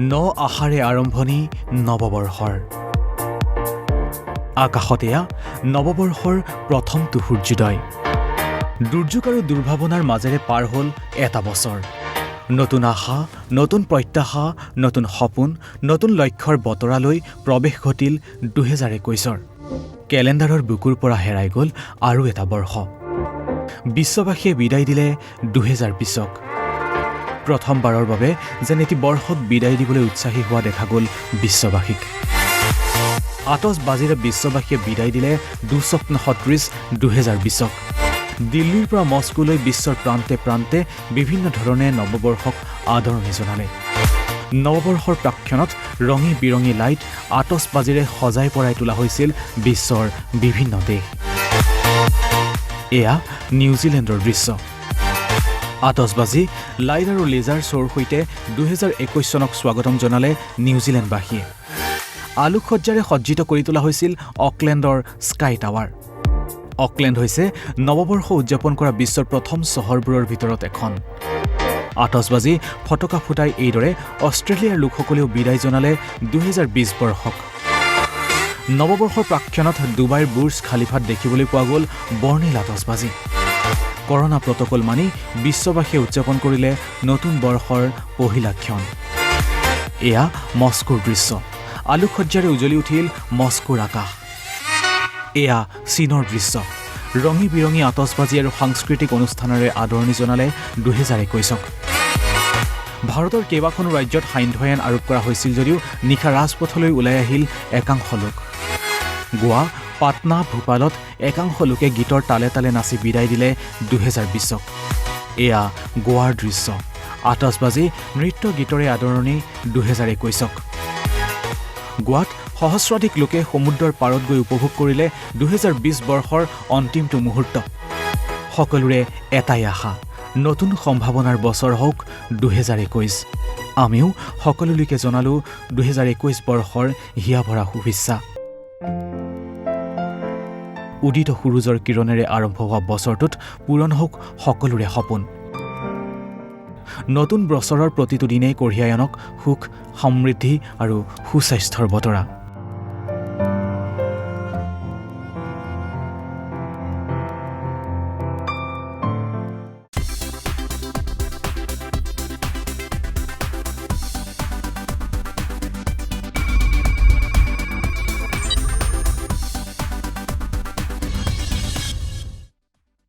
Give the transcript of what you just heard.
ন আহাৰে আৰম্ভণি নৱবৰ্ষৰ। আকাশত এয়া নৱবৰ্ষৰ প্ৰথমটো সূৰ্যোদয়। দুৰ্যোগ আৰু দুৰ্ভাৱনাৰ মাজেৰে পাৰ হ'ল এটা বছৰ। নতুন আশা, নতুন প্ৰত্যাশা, নতুন সপোন, নতুন লক্ষ্যৰ বতৰালৈ প্ৰৱেশ ঘটিল 2021-ৰ। কেলেণ্ডাৰৰ বুকুৰ পৰা হেৰাই গ'ল আৰু এটা বৰ্ষ। বিশ্ববাসীয়ে বিদায় দিলে 2020-ক। প্ৰথমবাৰৰ বাবে যেন এটি বৰ্ষক বিদায় দিবলৈ উৎসাহী হোৱা দেখা গ'ল বিশ্ববাসীক। আতচবাজীৰে বিশ্ববাসীয়ে বিদায় দিলে দুঃস্বপ্ন সদৃশ 2020-ক। দিল্লীৰ পৰা মস্কোলৈ বিশ্বৰ প্ৰান্তে প্ৰান্তে বিভিন্ন ধৰণে নৱবৰ্ষক আদৰণি জনালে। নৱবৰ্ষৰ প্ৰাক্ষণত ৰঙী বিৰঙী লাইট আতচবাজীৰে সজাই পৰাই তোলা হৈছিল বিশ্বৰ বিভিন্ন দেশ। এয়া নিউজিলেণ্ডৰ দৃশ্য। আতচবাজী, লাইট আৰু লেজাৰ শ্ব'ৰ সৈতে 2021 চনক স্বাগতম জনালে নিউজিলেণ্ডবাসীয়ে। আলোকসজ্জাৰে সজ্জিত কৰি তোলা হৈছিল অকলেণ্ডৰ স্কাই টাৱাৰ। অকলেণ্ড হৈছে নৱবৰ্ষ উদযাপন কৰা বিশ্বৰ প্ৰথম চহৰবোৰৰ ভিতৰত এখন। আতচবাজী, ফটকা ফুটাই এইদৰে অষ্ট্ৰেলিয়াৰ লোকসকলেও বিদায় জনালে 2020 বৰ্ষক। নৱবৰ্ষৰ প্ৰাক্ষণত ডুবাইৰ বুৰ্জ খালিফাত দেখিবলৈ পোৱা গ'ল বৰ্ণিল আতচবাজী। কৰোনা প্ৰট'কল মানি বিশ্ববাসীয়ে উদযাপন কৰিলে নতুন বৰ্ষৰ পহিলা ক্ষণ। এয়া মস্কোৰ দৃশ্য। আলোকসজ্জাৰে উজ্বলি উঠিল মস্কোৰ আকাশ। এয়া চীনৰ দৃশ্য। ৰঙী বিৰঙী আতচবাজী আৰু সাংস্কৃতিক অনুষ্ঠানেৰে আদৰণি জনালে 2021-ক। ভাৰতৰ কেইবাখনো ৰাজ্যত সান্ধ্য আইন আৰোপ কৰা হৈছিল যদিও নিশা ৰাজপথলৈ ওলাই আহিল একাংশ লোক। গোৱা, পাটনা, ভূপালত একাংশ লোকে গীতৰ তালে তালে নাচি বিদায় দিলে 2020-ক। এয়া গোৱাৰ দৃশ্য। আতচবাজী, নৃত্য গীতৰে আদৰণি 2021-ক। গোৱাত সহস্ৰাধিক লোকে সমুদ্ৰৰ পাৰত গৈ উপভোগ কৰিলে 2020 বৰ্ষৰ অন্তিমটো মুহূৰ্ত। সকলোৰে এটাই আশা, নতুন সম্ভাৱনাৰ বছৰ হওক 2021। আমিও সকলোলৈকে জনালোঁ 2021 বৰ্ষৰ হিয়াভৰা শুভেচ্ছা। উদিত সূৰুজৰ কিৰণেৰে আৰম্ভ হোৱা বছৰটোত পূৰণ হওক সকলোৰে সপোন। নতুন বছৰৰ প্ৰতিটো দিনেই কঢ়িয়াই আনক সুখ, সমৃদ্ধি আৰু সুস্বাস্থ্যৰ বতৰা।